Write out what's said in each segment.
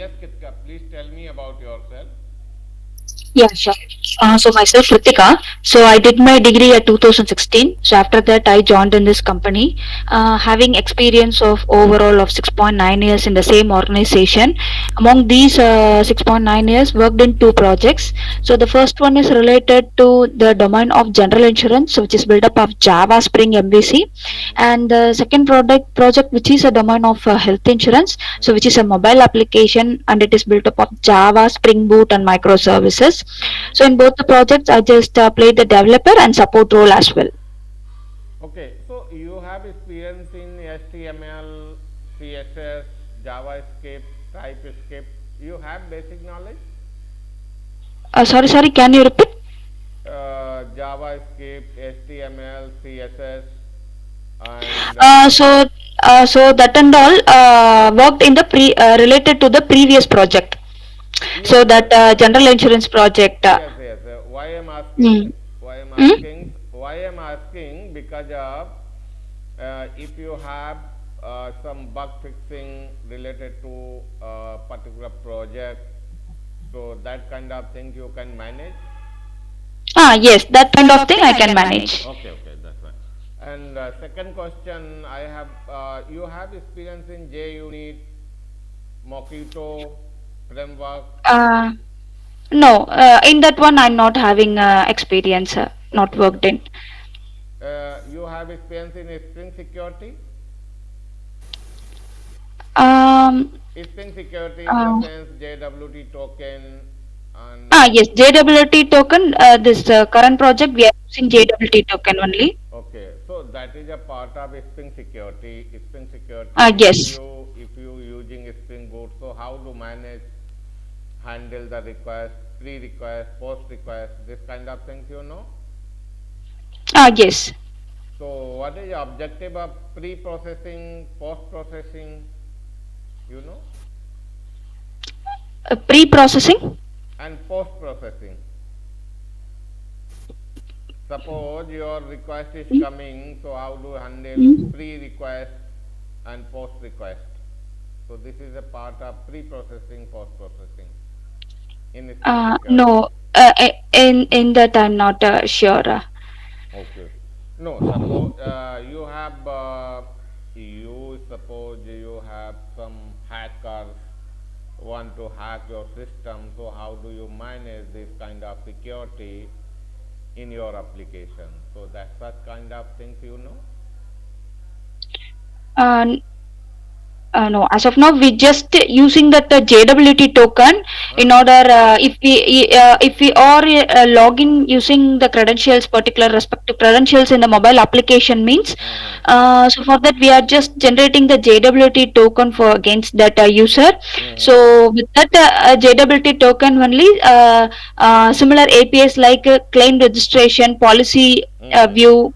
Yes, Kitka, please tell me about yourself. Yeah, sure. So myself, Ritika. So I did my degree at 2016. So after that, I joined in this company, having experience of overall of 6.9 years in the same organization. Among these 6.9 years, worked in two projects. So the first one is related to the domain of general insurance, which is built up of Java Spring MVC, and the second project which is a domain of health insurance, so which is a mobile application and it is built up of Java, Spring Boot, and microservices. So in both the projects, I just play the developer and support role as well. Okay, so you have experience in HTML, CSS, JavaScript, TypeScript. You have basic knowledge? Sorry, can you repeat? JavaScript, HTML, CSS, and Uh, so, so that and all worked in the related to the previous project. yes, So yes, that general insurance project. yes, yes. Why I'm asking? Mm, Why I'm mm, asking? Why I'm asking? Because of if you have some bug fixing related to a particular project, so that kind of thing you can manage. yes, that kind of thing I can manage. Okay, okay, that's fine. And second question, I have you have experience in JUnit, Mockito framework. Uh, no, in that one I'm not having experience, not Okay. worked in. You have experience in Spring Security. Um, Spring Security in the uh, sense JWT token and yes, JWT token. This current project we are using JWT token only. okay, so that is a part of Spring Security. Spring Security, Yes. if you using Spring Boot, so how to manage, handle the request, pre-request, post-request, this kind of things, you know. Yes. So what is the objective of pre-processing, post-processing, you know, Pre-processing. and post-processing? Suppose your request is Mm, coming, so how do you handle mm. pre-request and post-request? So this is a part of pre-processing, post-processing in Spring Security. No, in that I'm not sure. Okay. No, suppose you have you suppose you have some hackers want to hack your system. So how do you manage this kind of security in your application? So that's such kind of things, you know. Uh, no, as of now, we just using that JWT token in Huh? order if we are login using the credentials, particular respective credentials in the mobile application means. Uh-huh. So for that, we are just generating the JWT token for against that user. Uh-huh. So with that JWT token only, similar APIs like claim registration, policy Uh-huh. view,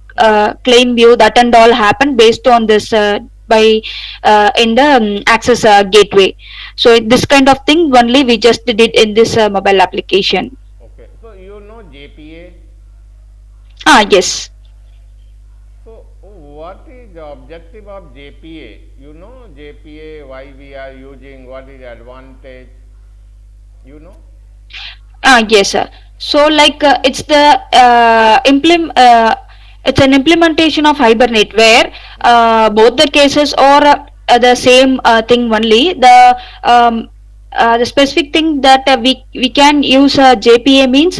claim view, that and all happen based on this by in the access gateway. So this kind of thing only we just did in this mobile application. Okay. So you know JPA. Yes. So what is the objective of JPA? You know JPA, why we are using, what is the advantage, you know? Yes, sir. So, like, it's the it's an implementation of Hibernate where both the cases are the same thing only. The specific thing that we can use JPA means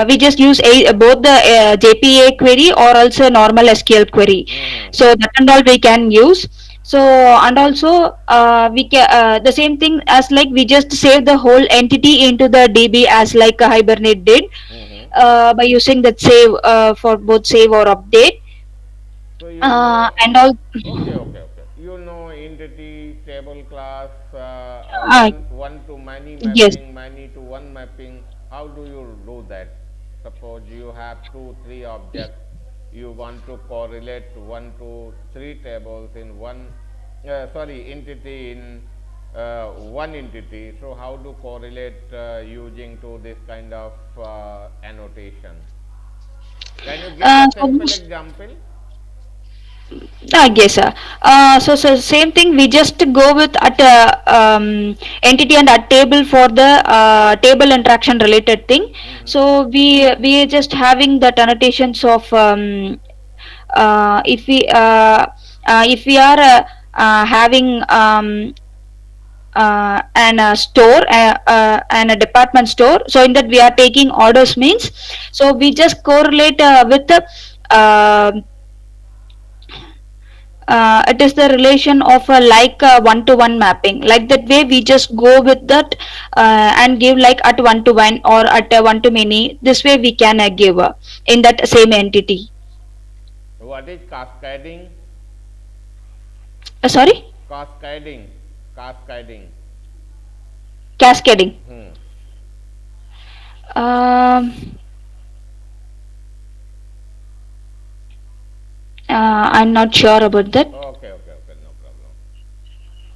we just use both the JPA query or also normal SQL query. Mm-hmm. So that and all we can use. So and also we can the same thing as like we just save the whole entity into the DB as like a Hibernate did Mm-hmm. by using that save for both save or update So you know, and all. okay, okay, okay. You know entity, table class, uh, one to many yes. mapping, many to one mapping. How do you do that? Suppose you have two, three objects. You want to correlate one to three tables in one, sorry, entity in one entity. So how to correlate using to this kind of annotation? Can you give the So simple example? Yes, sir. So same thing. We just go with at entity and at table for the table interaction related thing. Mm-hmm. So we are just having that annotations of uh, if we uh, if we are having and a store and a department store, so in that we are taking orders means, so we just correlate with the it is the relation of a like one to one mapping, like that way we just go with that and give like at one to one or at one to many, this way we can give in that same entity. What is cascading? Sorry. Cascading. Cascading. Cascading. Hmm. um, I'm not sure about that. Okay, okay, okay, no problem.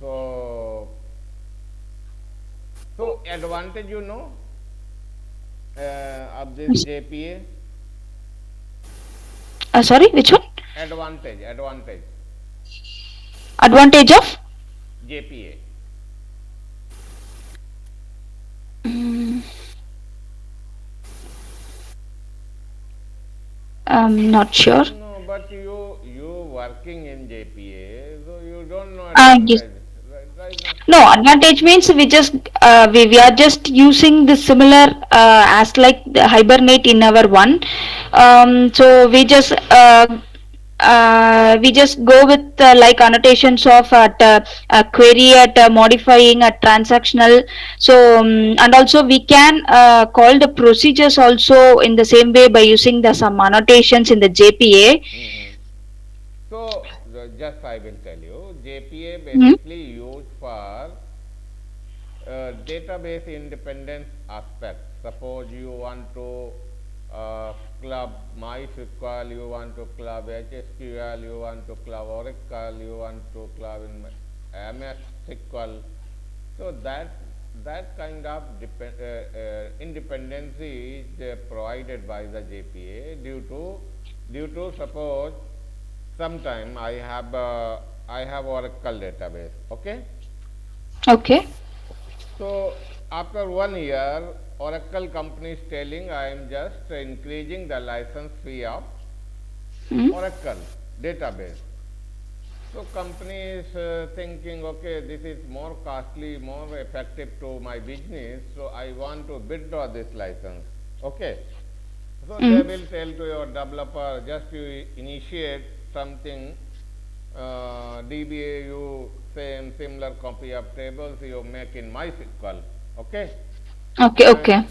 So, so advantage of this JPA. Sorry, which one? Advantage, advantage. Advantage of? JPA. Mm, I'm not sure. No, but you working in JPA, so you don't know Yes. advantage, right? Right now. No, advantage means we just we are just using the similar as like the hibernate in our one. So we just go with like annotations of at query at modifying at transactional. So and also we can call the procedures also in the same way by using the some annotations in the JPA. Mm-hmm. So just I will tell you, JPA Hmm? basically used for database independence aspect. Suppose you want to club MySQL, you want to club HSQL, you want to club Oracle, you want to club in MS SQL. So that kind of independency is provided by the JPA due to suppose sometime I have Oracle database. Okay. Okay. So after 1 year, Oracle company is telling I am just increasing the license fee of Hmm? Oracle database. So company is thinking, okay, this is more costly, more effective to my business. So I want to withdraw this license. Okay. So they Hmm? will tell to your developer, just you initiate something DBA, you same similar copy of tables you make in MySQL, okay, Okay. and Okay.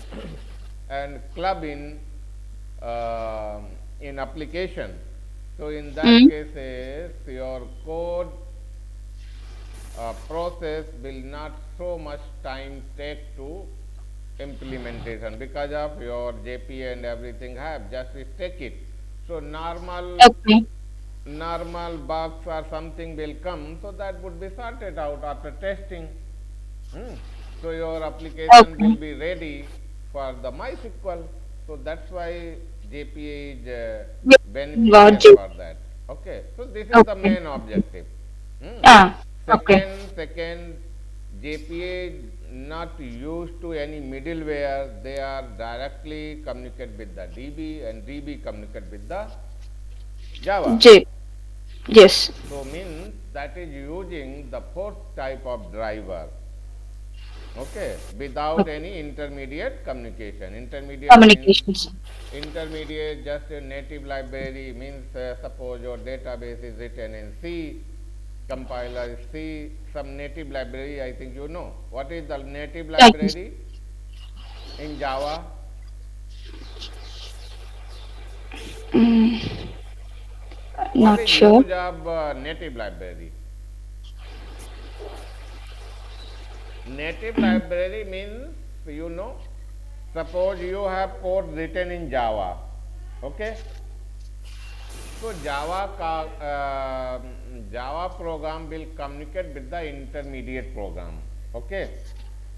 and club in application. So in that Hmm? cases, your code process will not so much time take to implementation because of your JPA and everything have just take it. So Okay. normal bugs or something will come, so that would be sorted out after testing. Hmm. So your application will Okay. be ready for the MySQL. So that's why JPA is Got beneficial you. for that. Okay. So this is the Okay. main objective. Hmm. Ah, okay. Second, JPA not used to any middleware. They are directly communicate with the DB and DB communicate with the Java. J. Yes. So means that is using the fourth type of driver, okay, without Okay. any intermediate communication. Communications. Intermediate just a native library means suppose your database is written in C, compiler is C, some native library, I think you know. What is the native Yes. library in Java? Mm, What not is sure. use of native library? Native library means, suppose you have code written in Java, okay? So Java program will communicate with the intermediate program, okay?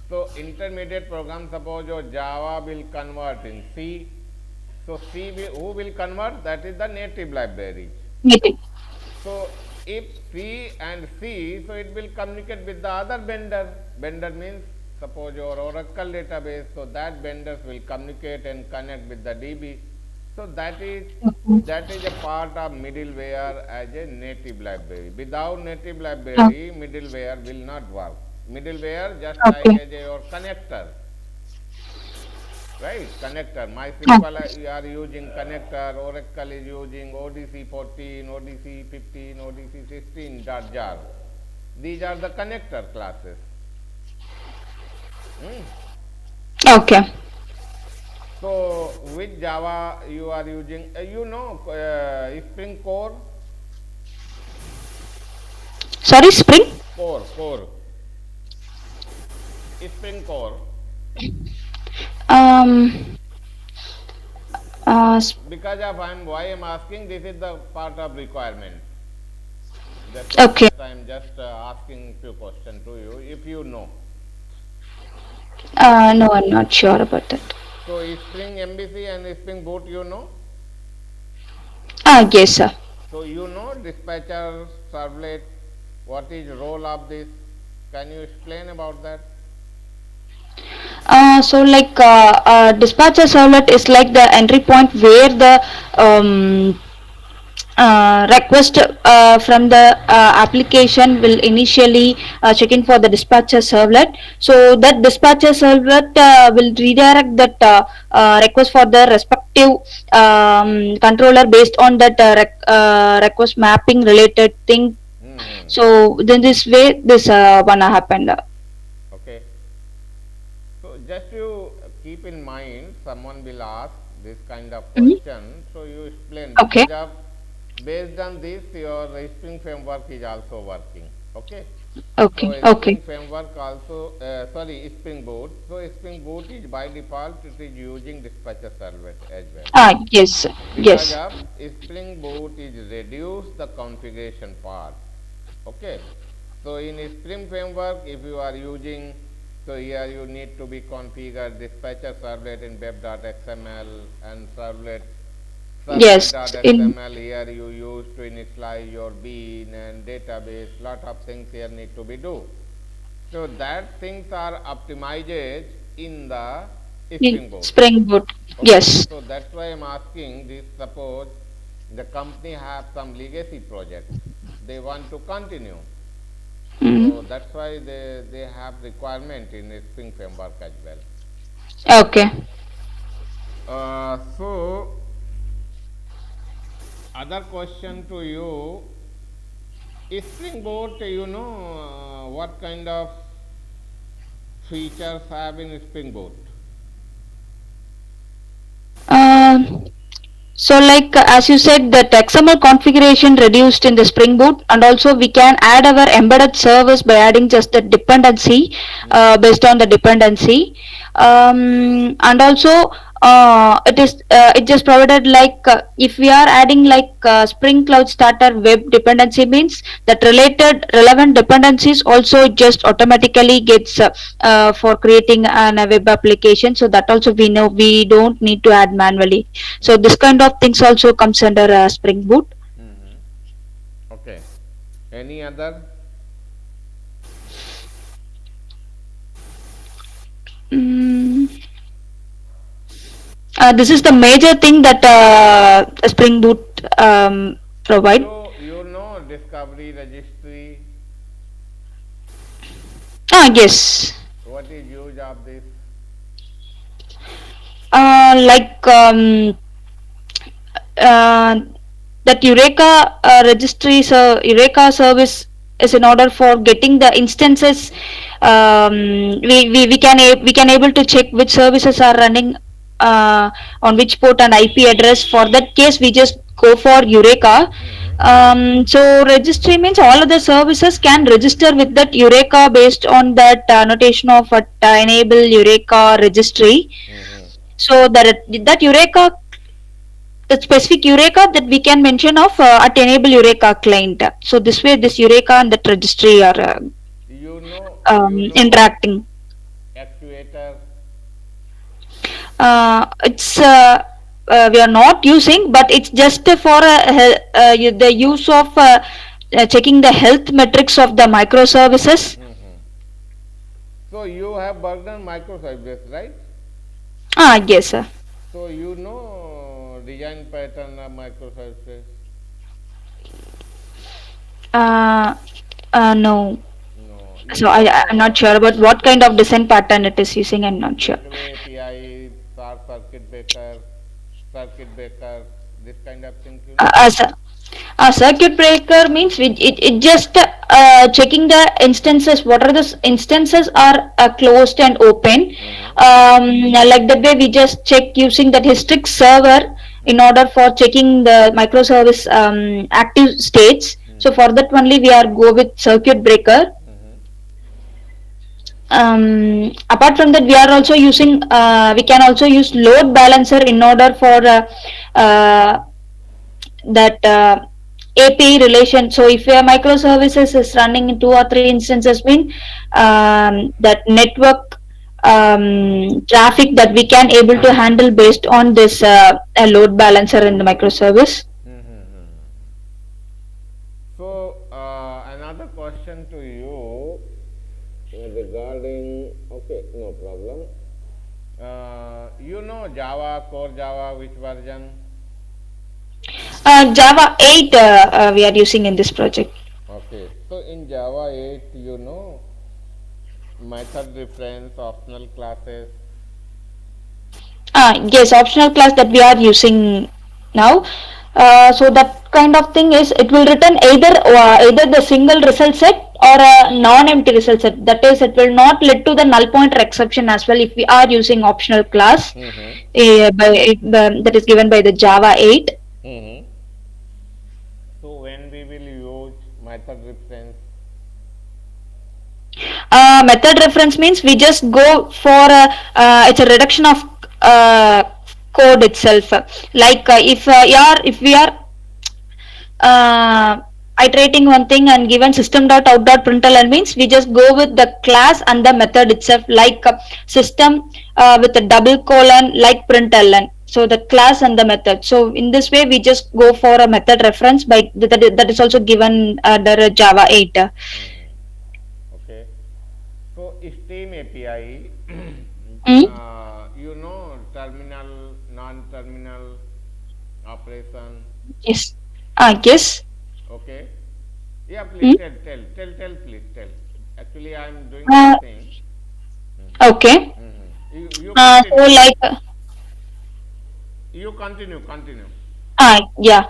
So intermediate program, suppose your Java will convert in C. So who will convert? That is the native library. Meeting. So So if C and C, so it will communicate with the other vendor. Vendor means suppose your Oracle database, so that vendors will communicate and connect with the DB. So that is a part of middleware as a native library. Without native Oh, library, middleware will not work. Middleware just like okay. as a, your connector, right? Connector. Oh, MySQL you are using connector. Oracle is using ODC 14, ODC 15, ODC 16 dot jar. These are the connector classes. Hmm. okay. So with Java you are using, Spring Core, Sorry, Spring? core, Spring Core. Um, s- Because of why I am asking, this is the part of requirement. okay. Just I am just asking few questions to you if you know. No, I'm not sure about that. So Spring MVC and Spring Boot, you know. Yes, sir. So you know dispatcher servlet. What is role of this? Can you explain about that? Dispatcher servlet is like the entry point where the um, request from the application will initially check in for the dispatcher servlet. So that dispatcher servlet will redirect that request for the respective controller based on that request mapping related thing. Hmm. So then this way this wanna happen. Okay. So just you keep in mind, someone will ask this kind of Mhm. question. So you explain Okay. because of based on this, your Spring framework is also working. Okay. So Okay. Okay. Spring framework also, Spring Boot. So Spring Boot is by default it is using dispatcher servlet as well. Yes. Because Yes. of Spring Boot is reduce the configuration part. Okay. So in Spring framework, if you are using, so here you need to be configured dispatcher servlet in web.xml and Yes. In servlet.xml. Here you use to initialize your bean and database. Lot of things here need to be do. So that things are optimized in the Spring Boot. Spring Boot. Okay, Yes. so that's why I'm asking this. Suppose the company have some legacy projects, they want to continue. Mm. So that's why they have requirement in a Spring framework as well. Okay. So other question to you, Spring Boot, what kind of features have in Spring Boot? Um, as you said, that XML configuration reduced in the Spring Boot, and also we can add our embedded servers by adding just the dependency Hmm. based on the dependency, and also it just provided if we are adding Spring Cloud Starter web dependency means that related relevant dependencies also just automatically gets for creating a web application. So that also we know we don't need to add manually. So this Hmm. kind of things also comes under Spring Boot. Hmm. Okay. Any other? Mm, this is the major thing that Spring Boot provide. You know discovery registry. Yes. What is use of this? Uh, like um, uh, that Eureka registry, so Eureka service is in order for getting the instances. We can able to check which services are running on which port and IP address. For that case, we just go for Eureka. Hmm. So registry means all of the services can register with that Eureka based on that annotation of enable Eureka registry. Hmm. So that Eureka, the specific Eureka that we can mention of at enable Eureka client. So this way, this Eureka and that registry are interacting. Actuator. It's we are not using, but it's just for the use of checking the health metrics of the microservices. Mm-hmm. So you have worked on microservices, right? Yes, sir. So you know design pattern of microservices. Uh, no. No, So you I'm not know sure about what kind of design pattern it is using. I'm not sure. gateway API, short circuit breaker, this kind of things. You know. As a circuit breaker means it just checking the instances. What are the instances are closed and open. Mm-hmm. Like the way we just check using that historic server in Mm-hmm. order for checking the microservice active states. So Mm-hmm. for that only we are go with circuit breaker. Mm-hmm. Apart from that, we are also using. We can also use load balancer in order for uh, that API relation. So if your microservices is running in two or three instances, mean that network traffic that we can able to handle based on this a load balancer in the microservice. Mm-hmm. So another question to you regarding. Okay, no problem. You know Java, core Java, which version? Java 8 we are using in this project. Okay, so in Java 8, you know method reference, optional classes. Yes, optional class that we are using now. So that kind of thing is it will return either the single result set or a non-empty result set. That is, it will not lead to the null pointer exception as well if we are using optional class Mm-hmm. that is given by the Java 8. Mm-hmm. So when we will use method reference. Method reference means we just go for it's a reduction of code itself. Like if we are uh, iterating one thing and given system.out.println means we just go with the class and the method itself, like system with a double colon like println. So the class and the method. So in this way we just go for a method reference by that is also given under Java 8. Mm-hmm. Okay. So Steam API, Mm? you know terminal, non-terminal operation. Yes. Yes. Okay. Yeah, please Mm? please tell. Actually, I am doing Uh, something. okay. Mm-hmm. Mm-hmm. You So continue. like You continue. yeah.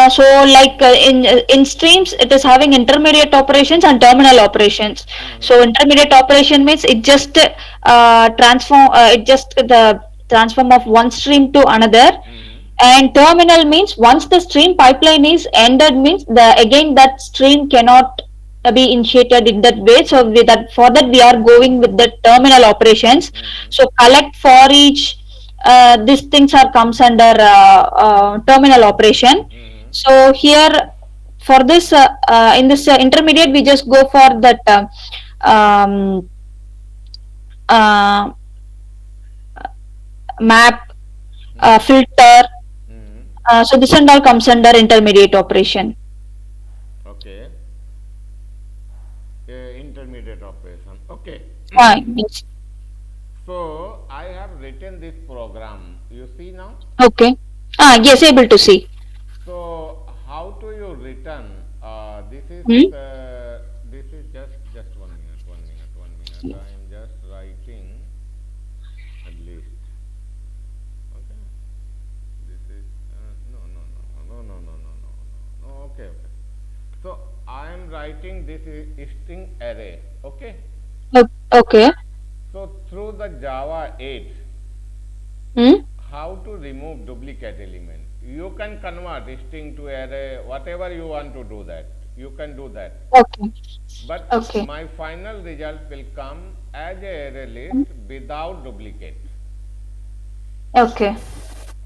So like in streams, it is having intermediate operations and terminal operations. Mm-hmm. So intermediate operation means it just transform. It just the transform of one stream to another. Mm-hmm. And terminal means once the stream pipeline is ended means the again that stream cannot be initiated in that way. So with that for that we are going with the terminal operations. Mm-hmm. So collect for each these things are comes under terminal operation. Mm-hmm. So here for this in this intermediate we just go for that um, uh, map filter. Mm-hmm. So this and all comes under intermediate operation. Okay. Intermediate operation. Okay. Yes. So I have written this program. You see now. Okay. Yes, able to see. So how do you return? Hmm? This is just 1 minute, 1 minute, 1 minute. I am just writing a list. Okay. This is no. Okay, okay. So I am writing this is string array. Okay. Okay. So through the Java 8, Hmm? how to remove duplicate element? You can convert string to array, whatever you want to do that. You can do that. Okay. But Okay. my final result will come as a array Hmm? list without duplicate. Okay.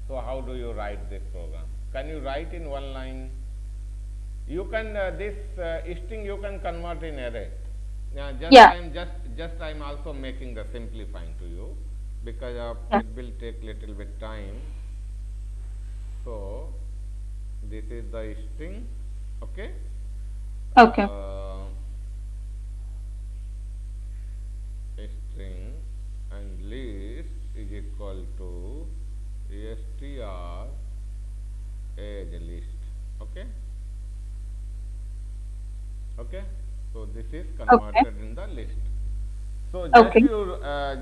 So how do you write this program? Can you write in one line? You can this string you can convert in array. Now Yeah. just I am also making the simplifying to you because Yeah. it will take little bit time. So this is the string, okay. Okay. uh, String and list is equal to str as a list, okay. Okay, so this is Okay. converted in the list. So Okay.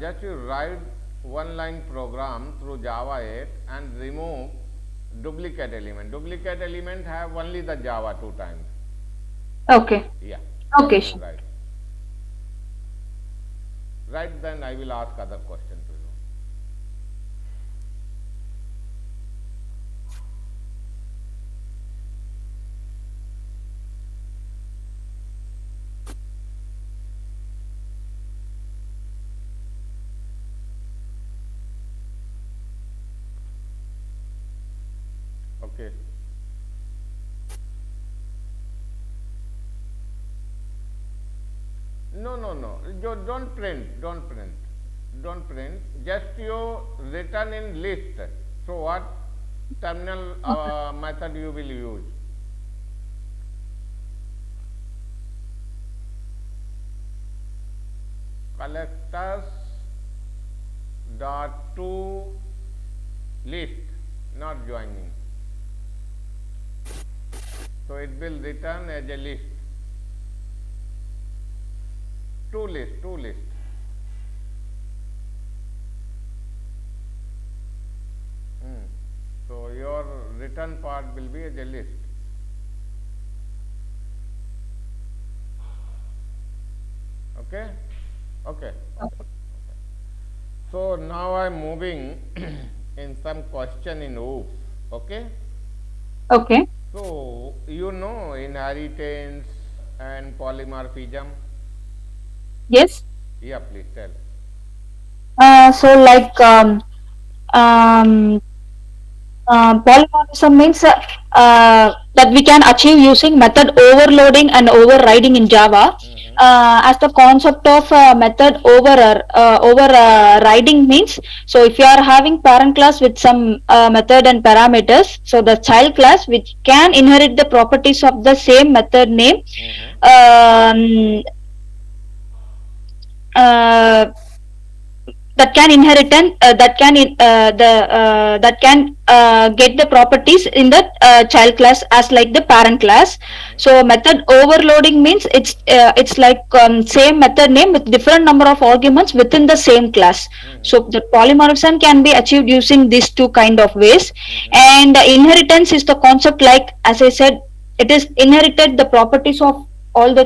just you write one line program through Java 8 and remove duplicate element. Duplicate element have only the Java two times. Okay. Yeah, just Okay. you Sure. write. Right, then I will ask other question to you. Okay. No, no, no. You don't print. Don't print. Don't print. Just you written in list. So what terminal Okay. method you will use? Collectors dot to list, not joining. So it will return as a list. To list. To list. Hmm. So your return part will be as a list. Okay. Okay. Okay. So now I am moving in some question in OOF. Okay. Okay. So you know inheritance and polymorphism. Yes. Yeah, please tell. So like um, polymorphism means that we can achieve using method overloading and overriding in Java. Mm-hmm. As the concept of method overriding means, so if you are having parent class with some method and parameters, so the child class which can inherit the properties of the same method name, Mm-hmm. um, uh, that can inherit and that can get the properties in the child class as like the parent class. Mm-hmm. So method overloading means it's like same method name with different number of arguments within the same class. Mm-hmm. So the polymorphism can be achieved using these two kind of ways. Mm-hmm. And inheritance is the concept, like as I said, it is inherited the properties of all uh,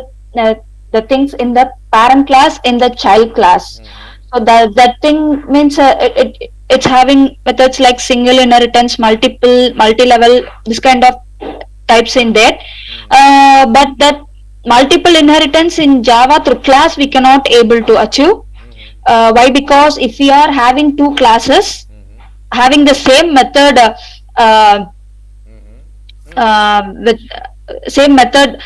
the things in the parent class in the child class. Mm-hmm. So that thing means it's having methods like single inheritance, multi-level, this kind of types in there. Mm-hmm. But that multiple inheritance in Java through class we cannot able to achieve. Mm-hmm. Why? Because if we are having two classes Mm-hmm. having the same method, uh, Mm-hmm. Mm-hmm. with same method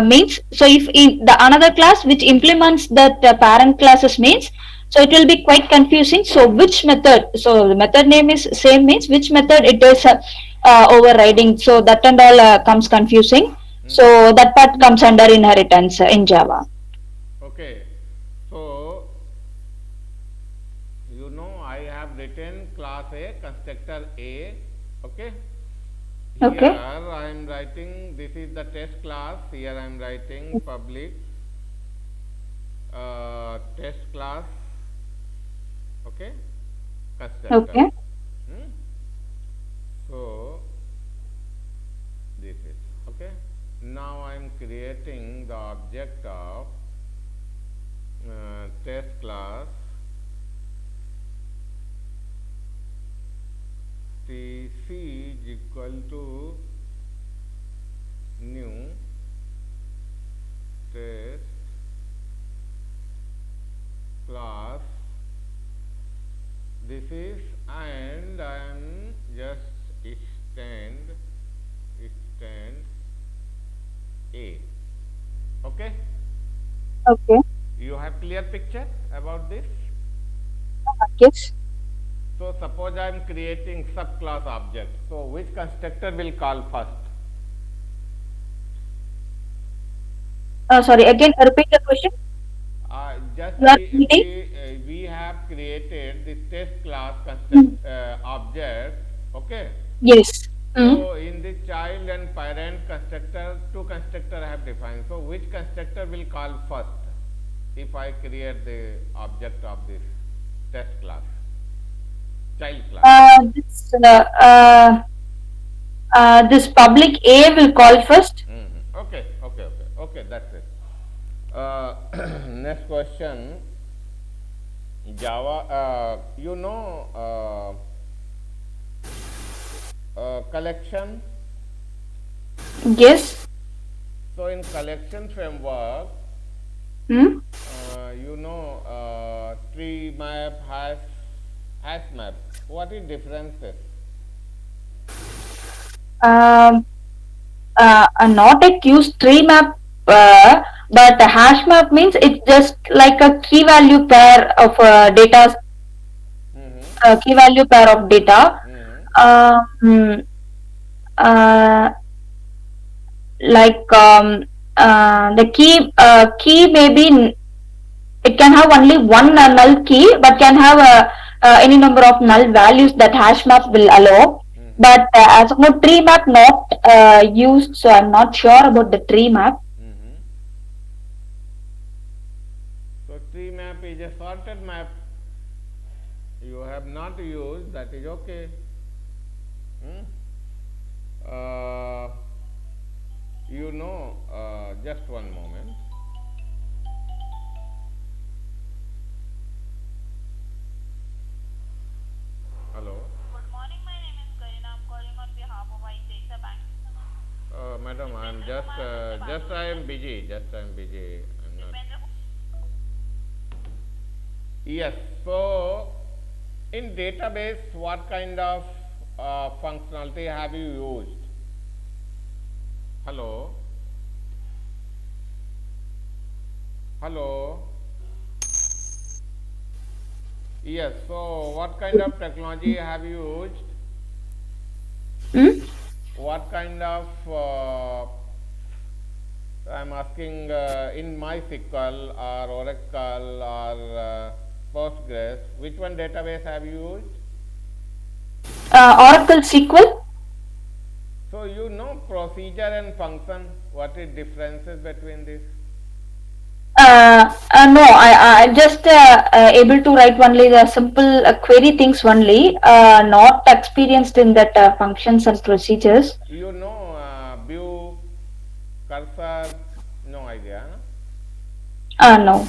means, so if in the another class which implements that parent classes means, so it will be quite confusing. So which method, so the method name is same means which method it is overriding, so that and all comes confusing. Mm-hmm. So that part comes under inheritance in Java. Okay. So you know I have written class A, constructor A. Okay. Here Okay. I am writing, this is the test class. Here I am writing public test class. Okay. Constructor. Okay. Hmm? So this is okay. Now I am creating the object of test class tc is equal to new test class. This is, and I am just extend a. Okay. Okay. You have clear picture about this. Yes. So suppose I am creating subclass object. So which constructor will call first? Sorry, again, repeat the question. Just You are repeating? we have created this test class Mm. construct object. Okay. Yes. Mm. So in the child and parent constructor, two constructor I have defined. So which constructor will call first if I create the object of this test class, child class? This this public A will call first. Okay, okay, okay, okay. That's it. Uh, Next question. Java. Collection. Yes. So in collection framework, Mm. tree map has hash map. What is differences? Um, not a use tree map, but a hash map means it's just like a key value pair of data, Mm-hmm. key value pair of data. Mm-hmm. Mm, uh, like the key maybe it can have only one null key, but can have any number of null values that hash map will allow. Mm-hmm. But as of now, tree map not used, so I'm not sure about the tree map. Mm-hmm. So tree map is a sorted map. You have not used, that is okay. Hmm? Uh, just one moment. Hello. Good morning. My name is Karina. I'm calling on behalf of ICICI Bank. Madam, I'm Dipendra Kumar Mr. just Babu, I sir. am busy. Just I am busy. I'm not. Dipendra Yes. So, in database, what kind of functionality have you used? Hello. Hello. Yes. So, what kind of technology have you used? Hmm? What kind of I'm asking in MySQL or Oracle or Postgres, which one database have you used? Oracle SQL. So you know procedure and function. What is differences between this? No, I'm just able to write only the simple query things only, not experienced in that functions and procedures. You know view, cursor, no idea. No? No.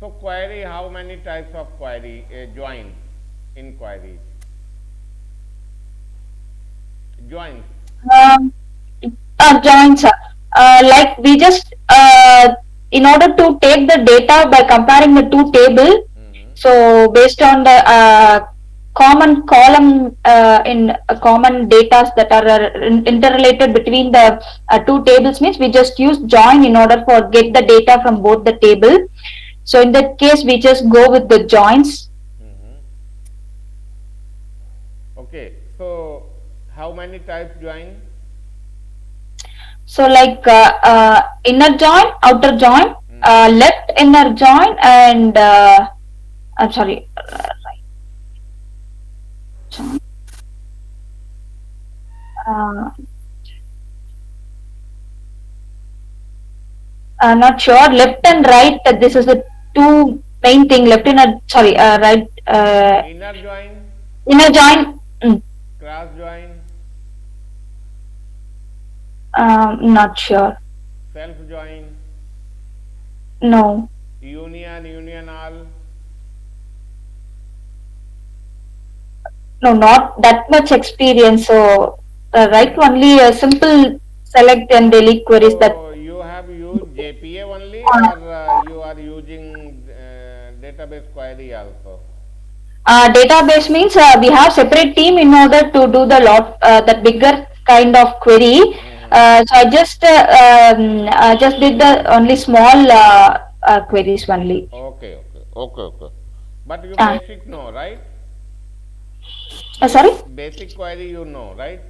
So query, how many types of query? Joins in queries. Joins. Um, Joins. Like we just in order to take the data by comparing the two table. Mm-hmm. So based on the common column in common data that are interrelated between the two tables means we just use join in order for get the data from both the table. So in that case we just go with the joins. Mm-hmm. Okay. So how many types join? So like inner join, outer join, Mm-hmm. left inner join, and I'm sorry, right join. Uh, Not sure. Left and right. This is the two main thing. Left inner, sorry, right Inner join, inner join. cross join, Not sure. self join, No, union all. no, not that much experience. So right only a simple select and delete queries that. So you have used JPA only, or you are using database query also? Database means we have separate team in order to do the lot that bigger kind of query. Mm-hmm. So I just did the only small queries only. Okay, okay, okay, okay. But you Uh, basic know, right? Sorry? Basic query you know, right?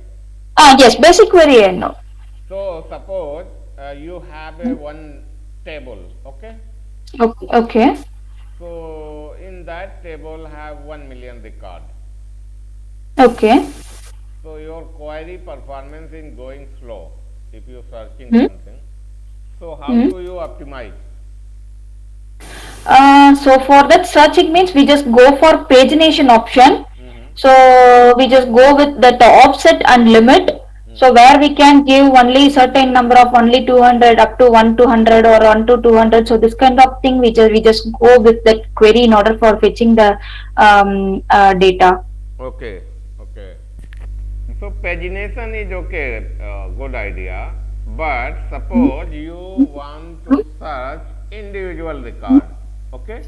Yes, basic query I know. So suppose you have a one table, okay? Okay. Okay. So in that table have 1 million record. Okay. So your query performance is going slow if you searching Hmm. something. So how Hmm. do you optimize? So for that searching means we just go for pagination option. Mm-hmm. So we just go with that offset and limit. So Mm-hmm. where we can give only certain number of only 200 up to 1 to 100 or 1 to 200. So this kind of thing we just go with that query in order for fetching the data. Okay, okay. So pagination is okay, good idea. But Hmm. suppose you want to search individual record, okay?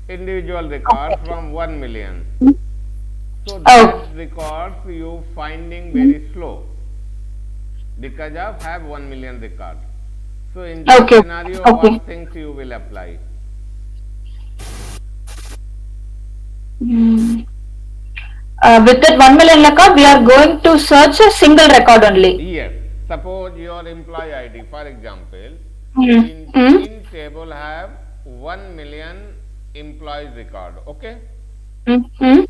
Individual record from 1 million. So Oh, that records you finding very slow because of have 1 million records. So in that okay, scenario, okay. what things you will apply? Hmm. With that 1 million record, we are going to search a single record only. Yes. Suppose your employee ID, for example, Hmm. Hmm. in table have 1 million employees record. Okay. Hmm. Hmm.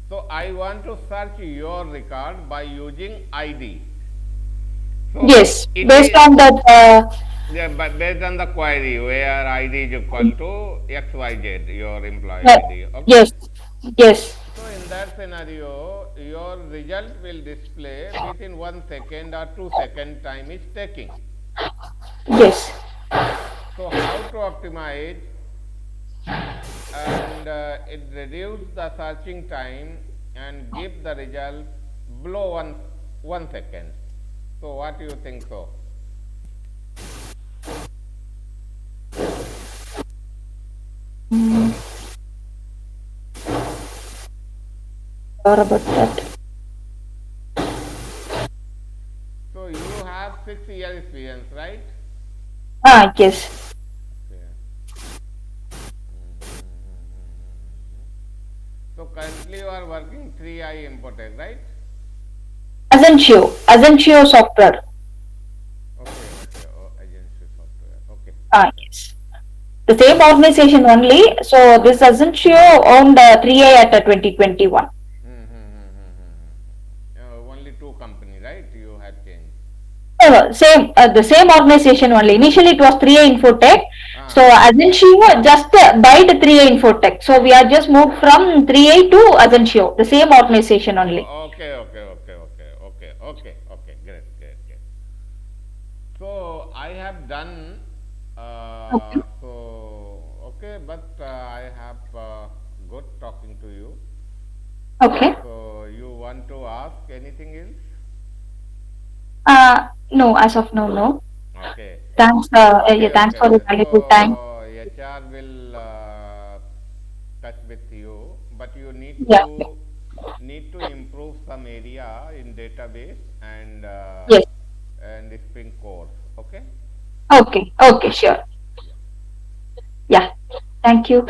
So I want to search your record by using ID. So Yes, it based is on that. yeah, but based on the query where ID is equal to XYZ, your employee Uh, ID. Okay. yes, yes, So in that scenario, your result will display within 1 second or 2 second time is taking. yes, So how to optimize and it reduce the searching time and give the result below 1 second. So what do you think so? sure about that. So you have 6 year experience, right? Yes. Okay. So currently you are working 3i Impotech, right? Ascentio software. Okay, okay. Oh, agency software. Okay, okay. Yes. The same organization only. So this Ascentio owned 3A at 2021. Only two company, right? You had changed. Same, the same organization only. Initially it was 3A Infotech. So Ah, Ascentio just buy the 3A Infotech. So we are just moved from 3A to Ascentio. The same organization only. okay, okay, okay, okay, okay, okay, okay. Great, great, great. So I have done. Okay. Okay, but I have good talking to you. Okay. So you want to ask anything else? No, as of now, no. Okay. Thanks. Yeah, Okay, thanks okay, for the okay. valuable time. So HR will touch with you, but you Yeah. need to improve some area in database Yes. and Spring Core. Okay. Okay. Okay. Sure. Yeah. Yeah. Thank you.